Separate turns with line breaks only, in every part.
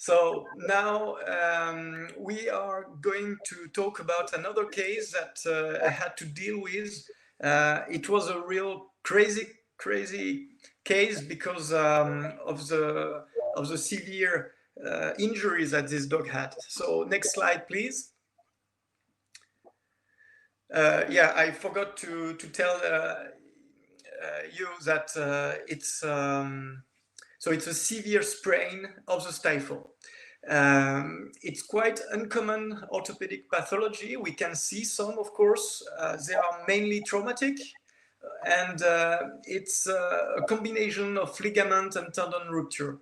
So now we are going to talk about another case that I had to deal with. It was a real crazy case because of the severe injuries that this dog had. So next slide, please. Yeah, I forgot to tell you that it's a severe sprain of the stifle. It's quite uncommon orthopedic pathology. We can see some, of course. They are mainly traumatic, and it's a combination of ligament and tendon rupture.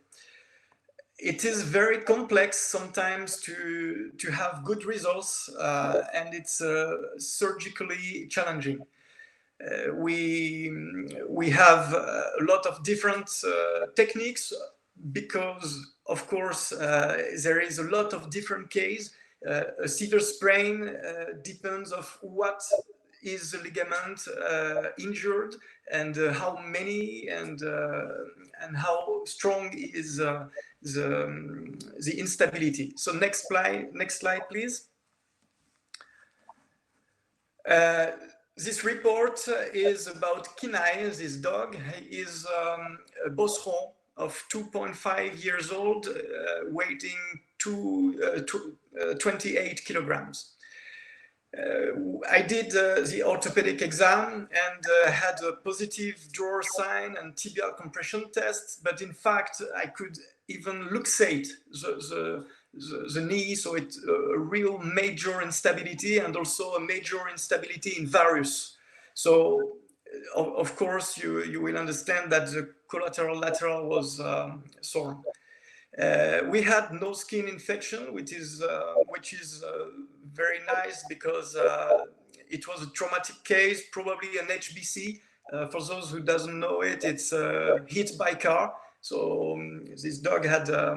It is very complex sometimes to have good results, and it's surgically challenging. We have a lot of different techniques because, of course, there is a lot of different cases. A severe sprain depends of what is the ligament injured and how many and how strong is the instability. So next slide, please. This report is about Kinai, this dog. He is a Bosseron of 2.5 years old, weighing 28 kilograms. I did the orthopedic exam and had a positive drawer sign and tibial compression test, but in fact I could even luxate the knee, so it's a real major instability and also a major instability in varus. So of course you will understand that the collateral lateral was sore. We had no skin infection, which is very nice because it was a traumatic case, probably an HBC. For those who doesn't know it, it's hit by car. So this dog had a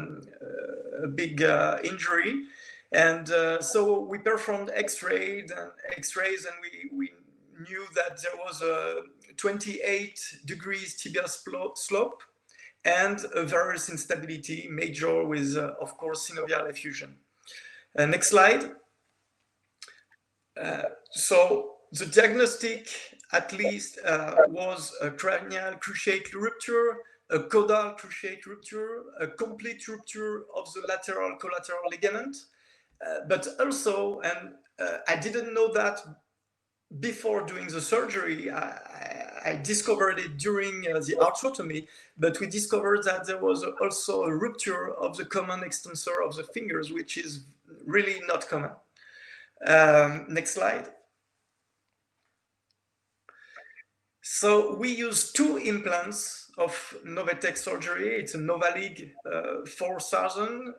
big injury, and so we performed X-rays, and we knew that there was a 28 degrees tibial slope and a varus instability major with, of course, synovial effusion. Next slide. So the diagnostic, at least, was a cranial cruciate rupture, a caudal cruciate rupture, a complete rupture of the lateral collateral ligament, but also, and I didn't know that before doing the surgery, I discovered it during the arthrotomy, but we discovered that there was also a rupture of the common extensor of the fingers, which is really not common. Next slide. So we use 2 implants of Novetech surgery. It's a Novalig 4000,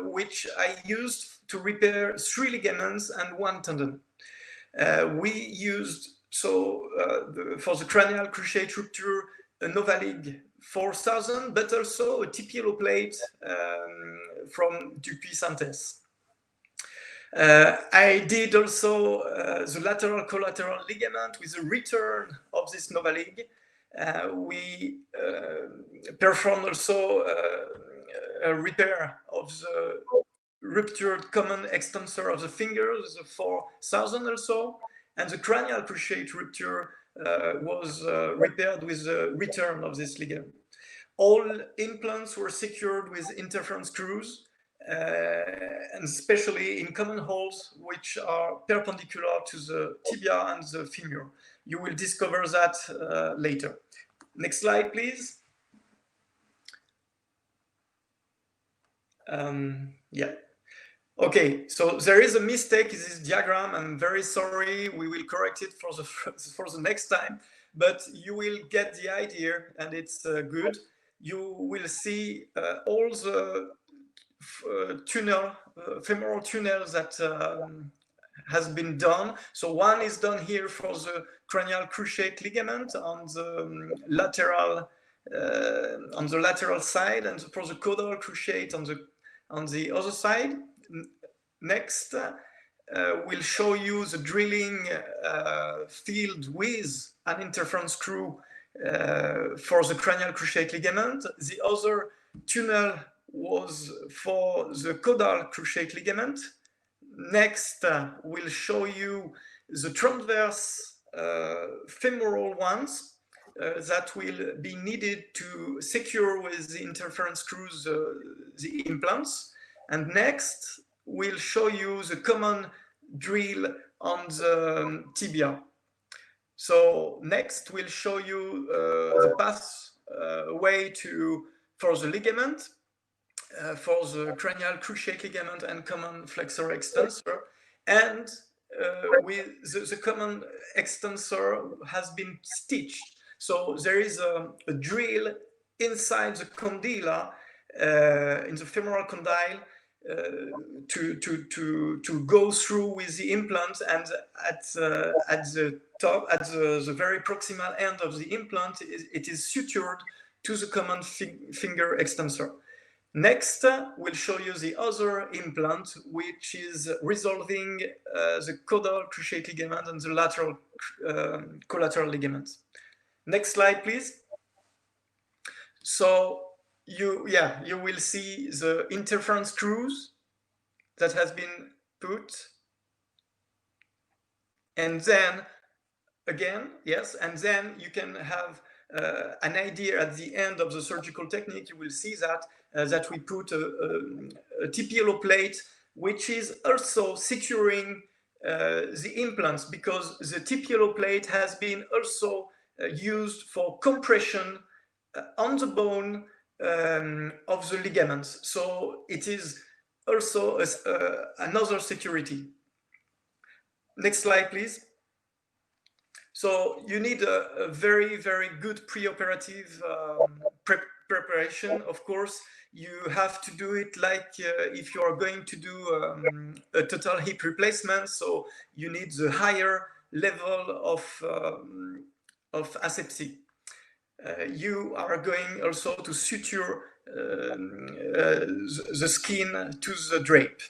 which I used to repair 3 ligaments and 1 tendon. We used, for the cranial cruciate rupture, a Novalig 4000, but also a TPLO plate from Dupuis-Santes. I did also the lateral collateral ligament with a return of this Novalig. We performed also a repair of the ruptured common extensor of the fingers, the 4000 also, and the cranial cruciate rupture was repaired with the return of this ligament. All implants were secured with interference screws, and especially in common holes which are perpendicular to the tibia and the femur. You will discover that later. Next slide, please. Yeah. Okay, so there is a mistake in this diagram. I'm very sorry. We will correct it for the next time, but you will get the idea, and it's good. You will see all the femoral tunnels that has been done. So one is done here for the cranial cruciate ligament on the lateral side, and for the caudal cruciate on the other side. Next, we'll show you the drilling field with an interference screw for the cranial cruciate ligament. The other tunnel was for the caudal cruciate ligament. Next, we'll show you the transverse femoral ones that will be needed to secure with the interference screws the implants. And next, we'll show you the common drill on the tibia. So next, we'll show you the pathway for the ligament, for the cranial cruciate ligament and common flexor extensor, and with the common extensor has been stitched. So there is a drill inside the condyle, in the femoral condyle, to go through with the implant, and at the top, at the very proximal end of the implant, it is sutured to the common finger extensor. Next, we'll show you the other implant, which is resolving the caudal cruciate ligament and the lateral collateral ligaments. Next slide, please. So you will see the interference screws that has been put, and then again, yes, and then you can have an idea at the end of the surgical technique. You will see that that we put a TPLO plate, which is also securing the implants, because the TPLO plate has been also used for compression on the bone of the ligaments. So it is also another security. Next slide, please. So you need a very, very good preoperative preparation. Of course, you have to do it like if you are going to do a total hip replacement. So you need the higher level of aseptic. You are going also to suture the skin to the drape.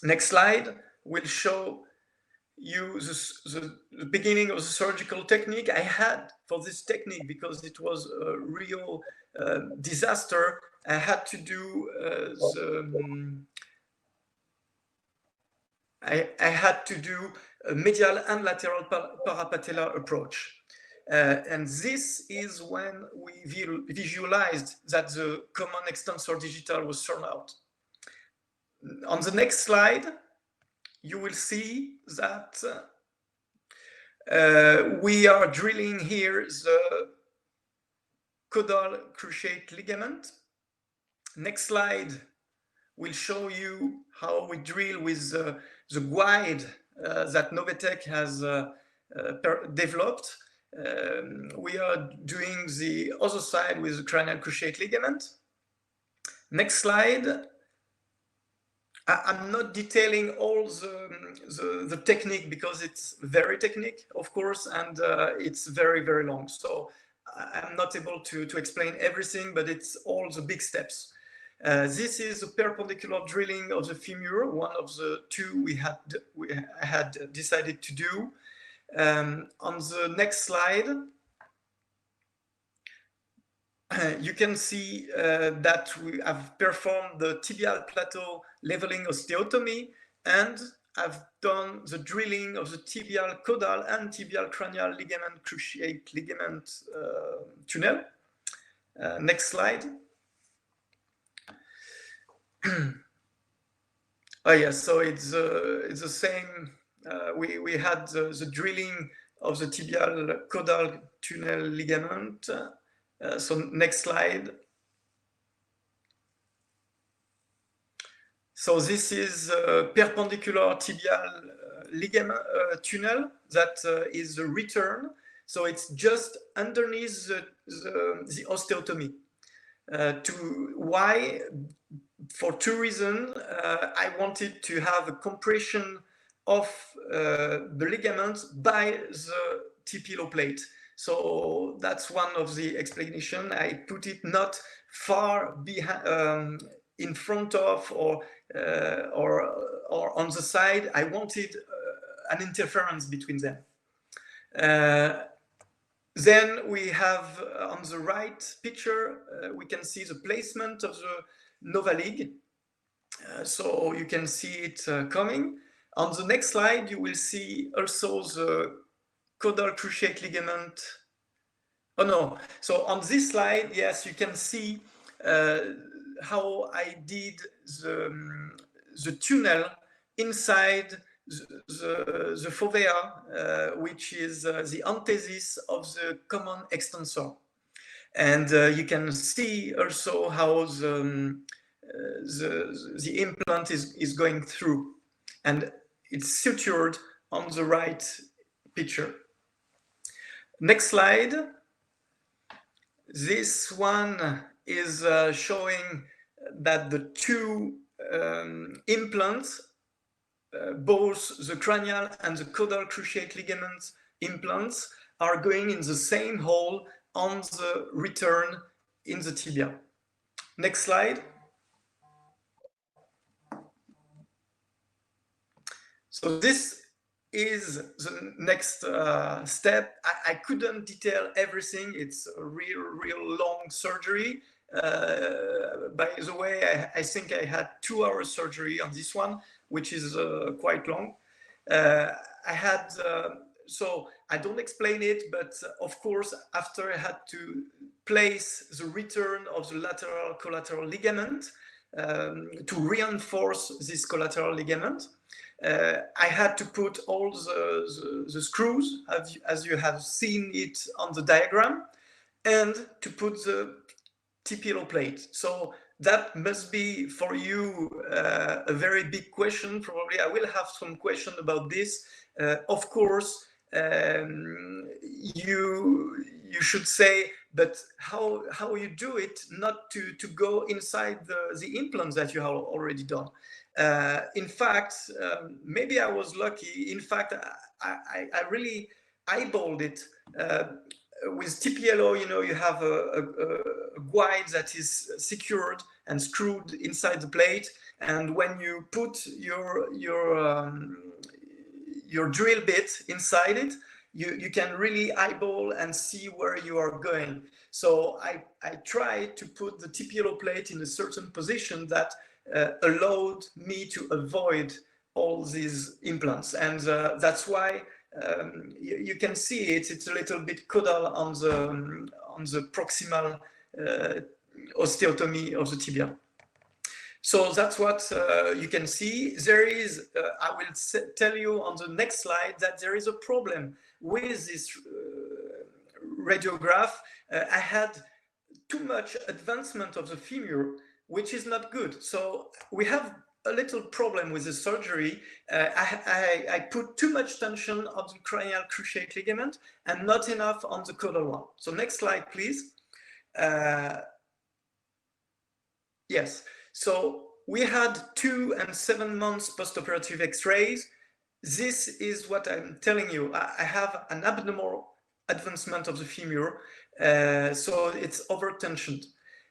Next slide will show you the beginning of the surgical technique. I had, for this technique, because it was a real disaster, I had to do I had to do a medial and lateral parapatellar approach. And this is when we visualized that the common extensor digital was thrown out. On the next slide, you will see that we are drilling here the caudal cruciate ligament. Next slide will show you how we drill with the guide that Novetech has developed. We are doing the other side with the cranial cruciate ligament. Next slide. I'm not detailing all the technique, because it's very technique, of course, and it's very, very long. So I'm not able to explain everything, but it's all the big steps. This is a perpendicular drilling of the femur, one of the two I had decided to do. On the next slide, you can see that we have performed the tibial plateau leveling osteotomy, and I've done the drilling of the tibial caudal and tibial cranial ligament cruciate ligament tunnel. Next slide. Oh yes, so it's the same. We had the drilling of the tibial caudal tunnel ligament. So next slide. So this is a perpendicular tibial ligament tunnel that is the return. So it's just underneath the osteotomy. Why? For two reasons. I wanted to have a compression of the ligaments by the TPLO plate. So that's one of the explanations. I put it not far behind, in front of, or on the side. I wanted an interference between them. Then we have on the right picture, we can see the placement of Novalig. So you can see it coming. On the next slide, you will see also the caudal cruciate ligament. Oh no, so on this slide, yes, you can see how I did the tunnel inside the fovea, which is the anthesis of the common extensor. And you can see also how the implant is going through, and it's sutured on the right picture. Next slide. This one is showing that the two implants, both the cranial and the caudal cruciate ligament implants, are going in the same hole on the return in the tibia. Next slide. So this is the next step. I couldn't detail everything. It's a real long surgery. By the way, I think I had 2 hours surgery on this one, which is quite long. So I don't explain it, but of course, after I had to place the return of the lateral collateral ligament to reinforce this collateral ligament, I had to put all the screws, as you have seen it on the diagram, and to put the TPLO plate. So that must be for you a very big question. Probably I will have some question about this. Of course, you should say, but how you do it not to go inside the implants that you have already done. In fact, maybe I was lucky. In fact, I really eyeballed it. With TPLO, you know, you have a guide that is secured and screwed inside the plate, and when you put your drill bit inside it, you can really eyeball and see where you are going. So I tried to put the TPLO plate in a certain position that allowed me to avoid all these implants, and that's why you can see it. It's a little bit caudal on the proximal osteotomy of the tibia. So that's what you can see. There is, I will tell you on the next slide that there is a problem with this radiograph. I had too much advancement of the femur, which is not good. So we have a little problem with the surgery. I put too much tension on the cranial cruciate ligament and not enough on the caudal one. So next slide, please. Yes. So we had 2 and 7 months post-operative X-rays. This is what I'm telling you. I have an abnormal advancement of the femur, so it's over-tensioned.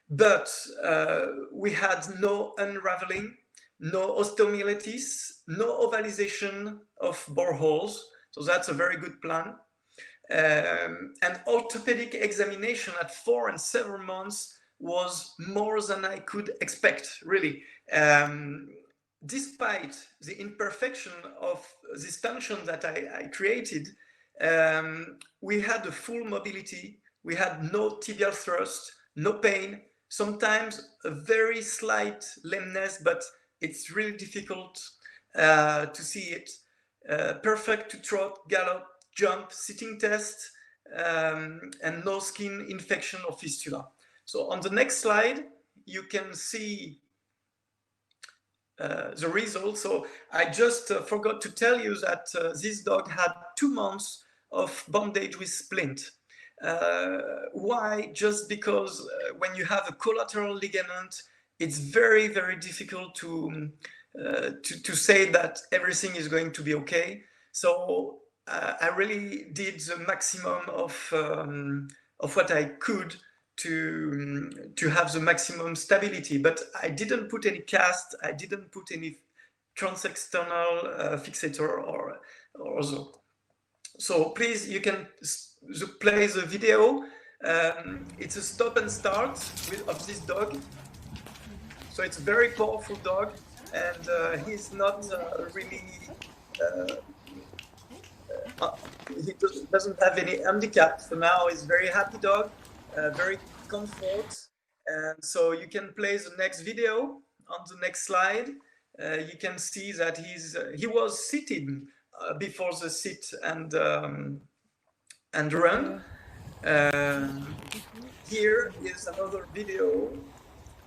But we had no unraveling, no osteomyelitis, no ovalization of boreholes. So that's a very good plan. And orthopedic examination at 4 and 7 months was more than I could expect, really. Despite the imperfection of this tension that I created, we had a full mobility. We had no tibial thrust, no pain, sometimes a very slight lameness, but it's really difficult to see it. Perfect to trot, gallop, jump, sitting test, and no skin infection or fistula. So on the next slide, you can see the results. So I just forgot to tell you that this dog had 2 months of bondage with splint. Why? Just because when you have a collateral ligament, it's very, very difficult to say that everything is going to be okay. So I really did the maximum of what I could to have the maximum stability, but I didn't put any cast, I didn't put any transexternal fixator or so. So please, you can play the video. It's a stop and start of this dog. So it's a very powerful dog, and he's not really, he doesn't have any handicap for now. He's a very happy dog, very comfort. And so you can play the next video on the next slide. You can see that he was sitting before the sit and run. Here is another video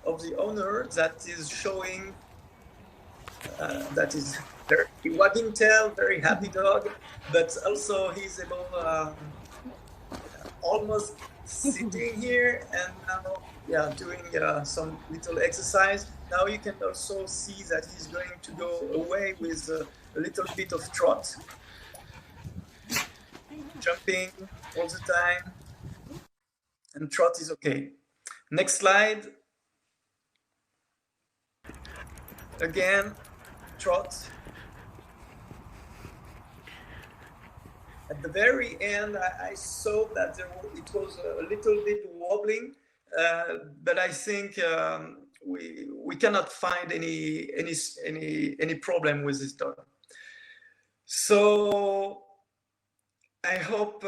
of the owner that is showing that is very wagging tail, very happy dog, but also he's able almost sitting here and now doing some little exercise. Now you can also see that he's going to go away with a little bit of trot, jumping all the time, and trot is okay. Next slide. Again, trot. At the very end, I saw that it was a little bit wobbling, but I think we cannot find any problem with this dog. So I hope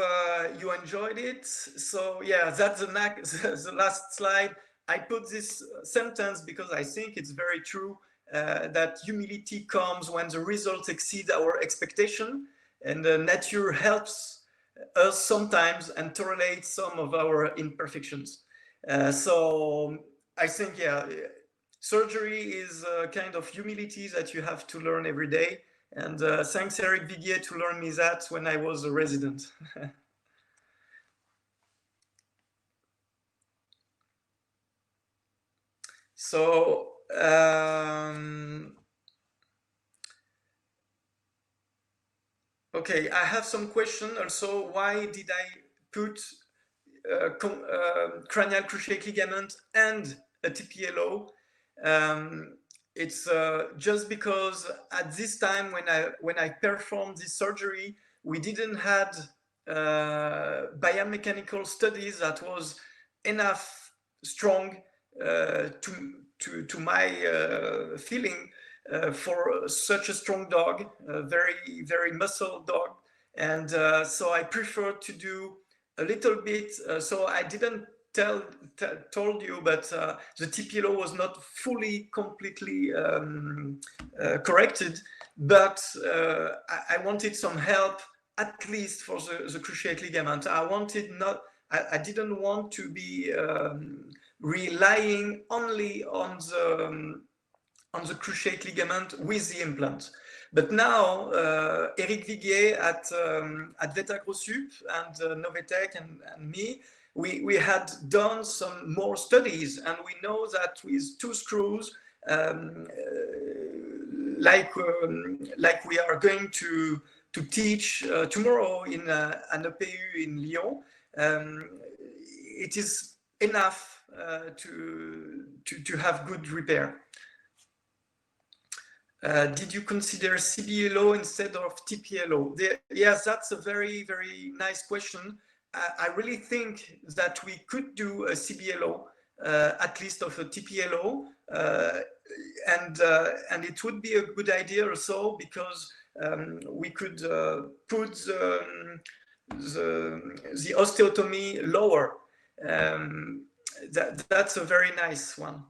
you enjoyed it. So yeah, that's the last slide. I put this sentence because I think it's very true, that humility comes when the results exceed our expectation, and nature helps us sometimes and tolerate some of our imperfections. So I think, yeah, surgery is a kind of humility that you have to learn every day. And thanks Eric Viguier to learn me that when I was a resident. So okay, I have some question also. Why did I put cranial cruciate ligament and a TPLO? It's just because at this time when I performed this surgery, we didn't had biomechanical studies that was enough strong to my feeling for such a strong dog, a very muscle dog, and so I prefer to do a little bit. So I didn't told you, but the TPLO was not fully completely corrected, but I wanted some help at least for the cruciate ligament. I didn't want to be relying only on the cruciate ligament with the implant. But now, Eric Viguier at VetaGroSup and Novetech and me, we had done some more studies, and we know that with 2 screws, like we are going to teach tomorrow in an EPU in Lyon, it is enough to have good repair. Did you consider CBLO instead of TPLO? Yes, that's a very nice question. I really think that we could do a CBLO, at least of a TPLO, and it would be a good idea also because we could put the osteotomy lower. That's a very nice one.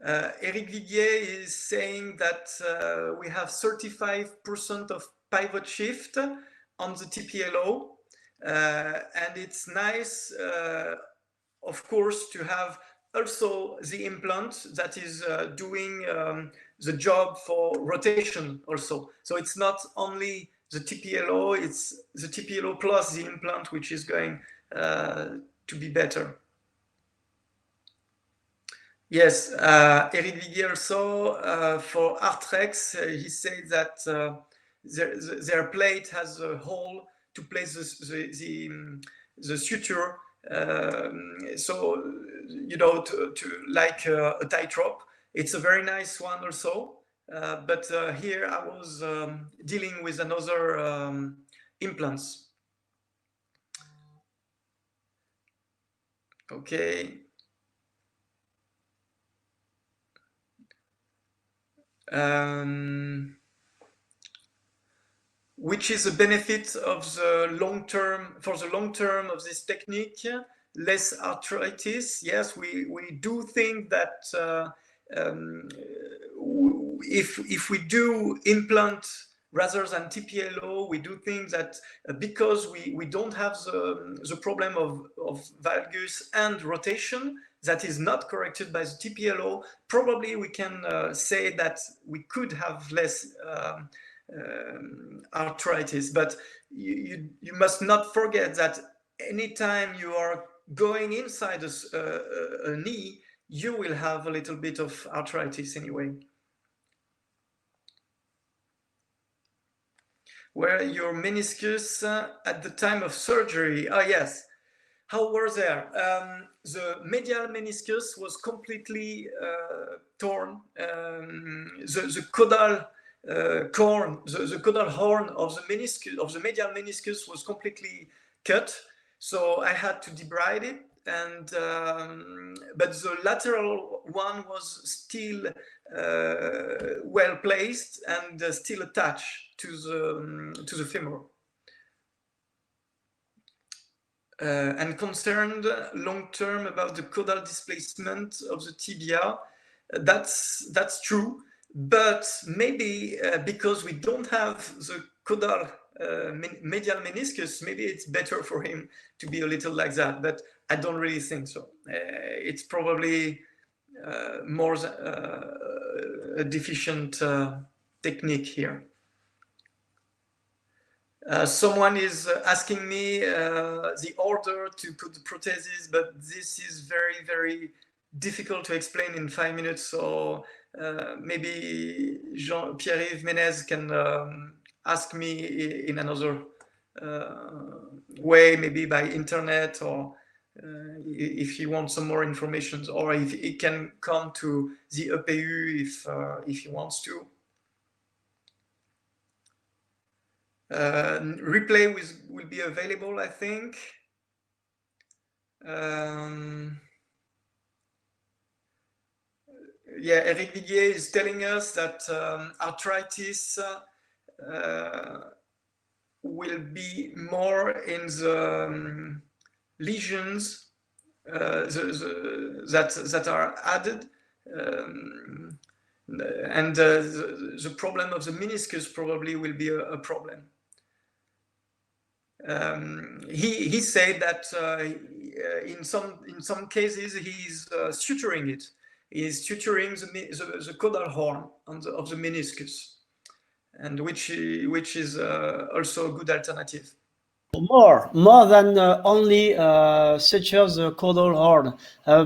Eric Viguier is saying that we have 35% of pivot shift on the TPLO, and it's nice, of course, to have also the implant that is doing the job for rotation also. So it's not only the TPLO, it's the TPLO plus the implant which is going to be better. Yes, Eric Viguier also, for Artrex, he said that their plate has a hole to place the suture, so, you know, to like a tightrope. It's a very nice one also, but here I was dealing with another implants. Okay. Which is a benefit of the long term, for the long term of this technique? Less arthritis. Yes, we do think that if we do implant rather than TPLO, we do think that because we don't have the problem of valgus and rotation that is not corrected by the TPLO, probably we can say that we could have less arthritis. But you must not forget that anytime you are going inside a knee, you will have a little bit of arthritis anyway. Were your meniscus at the time of surgery? Oh yes. How were there? The medial meniscus was completely torn. The caudal the caudal horn of the meniscus, of the medial meniscus, was completely cut. So I had to debride it, and but the lateral one was still well placed and still attached to the femur. And concerned long term about the caudal displacement of the tibia, that's true. But maybe because we don't have the caudal medial meniscus, maybe it's better for him to be a little like that. But I don't really think so. It's probably more a deficient technique here. Someone is asking me the order to put the prosthesis, but this is very, very difficult to explain in 5 minutes. So maybe Pierre-Yves Menez can ask me in another way, maybe by internet, or if he wants some more information, or if he can come to the EPU if he wants to. Replay will be available, I think. Yeah, Eric Viguier is telling us that arthritis will be more in the lesions that are added, and the problem of the meniscus probably will be a problem. He said that in some cases he's suturing it. He's suturing the caudal horn of the meniscus, and which is also a good alternative.
More than only suture the caudal horn.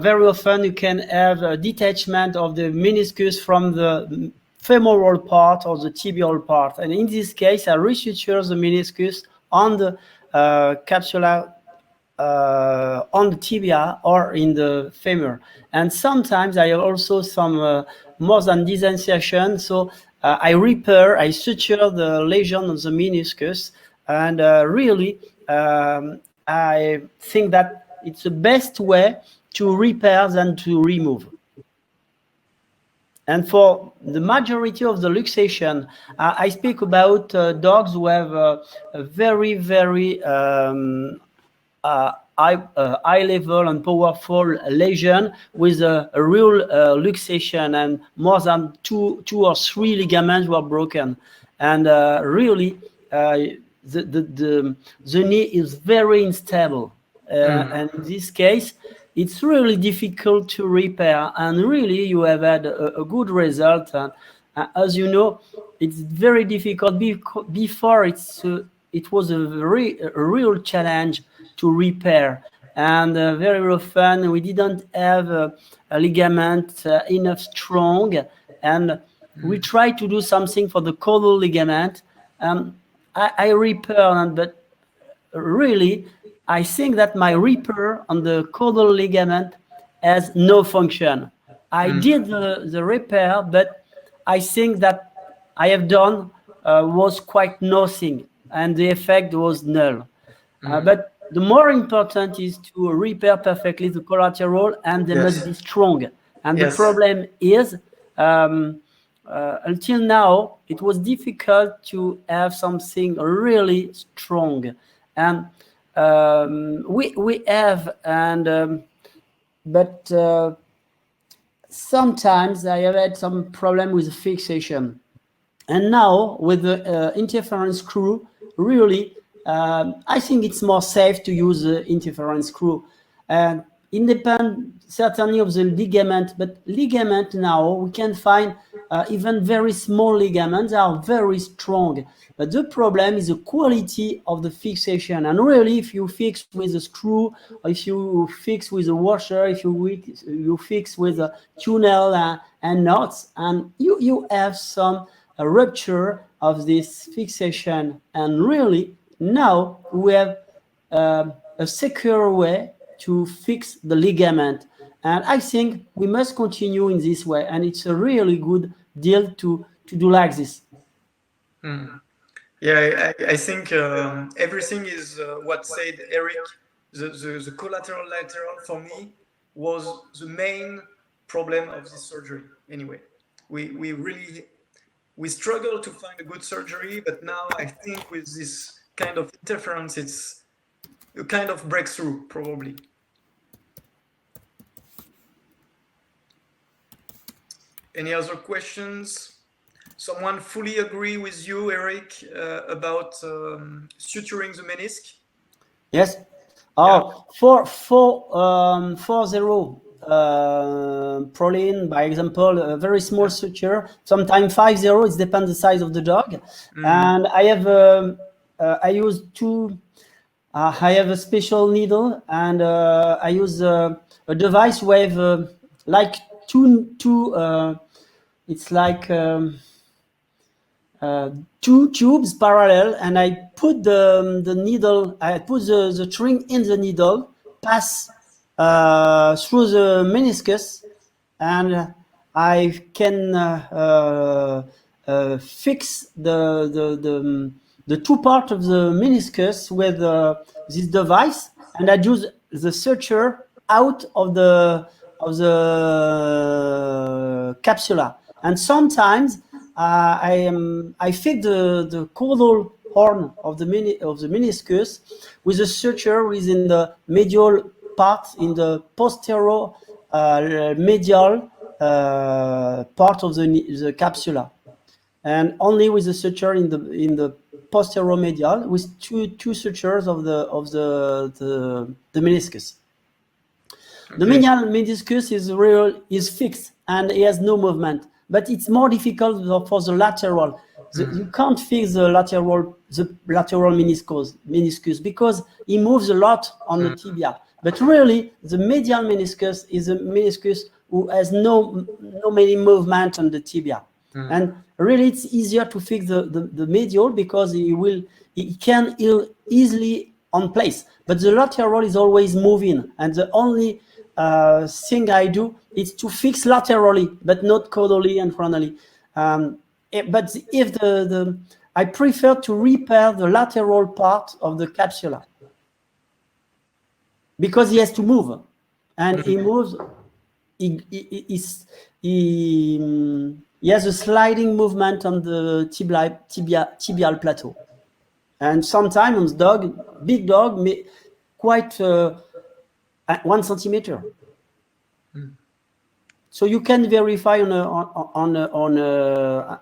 Very often you can have a detachment of the meniscus from the femoral part or the tibial part, and in this case I resuture the meniscus on the capsula, on the tibia or in the femur. And sometimes I have also some more than dissection, so I suture the lesion of the meniscus, and really I think that it's the best way to repair than to remove. And for the majority of the luxation, I speak about dogs who have a very, very high level and powerful lesion with a real luxation, and more than two or three ligaments were broken. And really, the knee is very unstable. And in this case, it's really difficult to repair, and really you have had a good result. And as you know, it's very difficult. Before it was a real challenge to repair, and very often we didn't have a ligament enough strong, and we tried to do something for the caudal ligament. I repair, but really I think that my repair on the caudal ligament has no function. I did the repair, but I think that I have done was quite nothing, and the effect was null. But the more important is to repair perfectly the collateral, and they must be strong. And the problem is until now, it was difficult to have something really strong, and we have, and but sometimes I have had some problem with fixation, and now with the interference screw, really, I think it's more safe to use the interference screw, and independent certainly of the ligament, but ligament now we can find even very small ligaments are very strong. But the problem is the quality of the fixation. And really, if you fix with a screw, or if you fix with a washer, if you fix with a tunnel and nuts, and you have some rupture of this fixation. And really, now we have a secure way to fix the ligament. And I think we must continue in this way. And it's a really good deal to do like this.
Yeah, I think everything is what said Eric. The collateral lateral for me was the main problem of this surgery. Anyway, we struggle to find a good surgery, but now I think with this kind of interference, it's a kind of breakthrough, probably. Any other questions? Someone fully agree with you, Eric, about suturing the menisc?
Yes. Oh, yeah. 4-0 proline, by example, a very small suture. Sometimes 5-0. It depends the size of the dog. And I have I use two. I have a special needle, and I use a device with like two. It's like two tubes parallel, and I put the needle. I put the string in the needle, pass through the meniscus, and I can fix the two parts of the meniscus with this device, and I use the suture out of the capsula. And sometimes I fit the caudal horn of the meniscus with a suture within the medial part, in the posterior medial part of the capsula, and only with the suture in the posterior medial, with two sutures of the meniscus. Okay. The medial meniscus is fixed and it has no movement, but it's more difficult for the lateral. You can't fix the lateral meniscus because it moves a lot on the tibia. But really, the medial meniscus is a meniscus who has no many movement on the tibia. And really, it's easier to fix the medial because it can heal easily on place. But the lateral is always moving, and the only thing I do is to fix laterally, but not caudally and frontally. But if I prefer to repair the lateral part of the capsula because he has to move, and he moves. He has a sliding movement on the tibial plateau, and sometimes on the dog, big dog, quite 1 centimeter. So you can verify on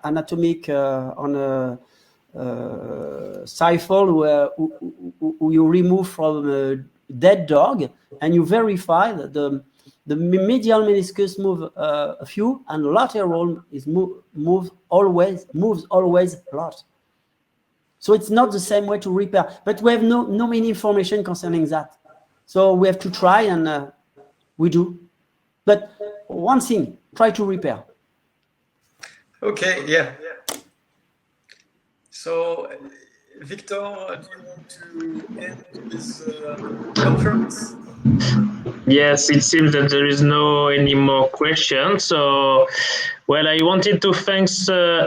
anatomic on a stifle who you remove from a dead dog, and you verify that the medial meniscus move a few, and lateral is moves always a lot. So it's not the same way to repair, but we have no many information concerning that. So we have to try, and we do. But one thing, try to repair.
Okay, yeah. So, Victor, do you want to end this conference?
Yes, it seems that there is no any more questions. So, well, I wanted to thank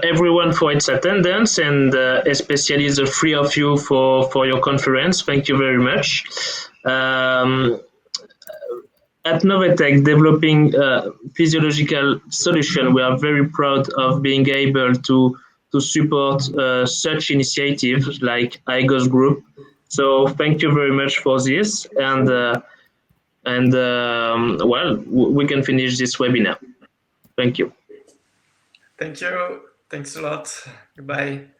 everyone for its attendance, and especially the three of you for your conference. Thank you very much. at Novetech developing a physiological solution, we are very proud of being able to support such initiatives like IGOS Group. So thank you very much for this, and well, we can finish this webinar. Thank you.
Thank you. Thanks a lot. Goodbye.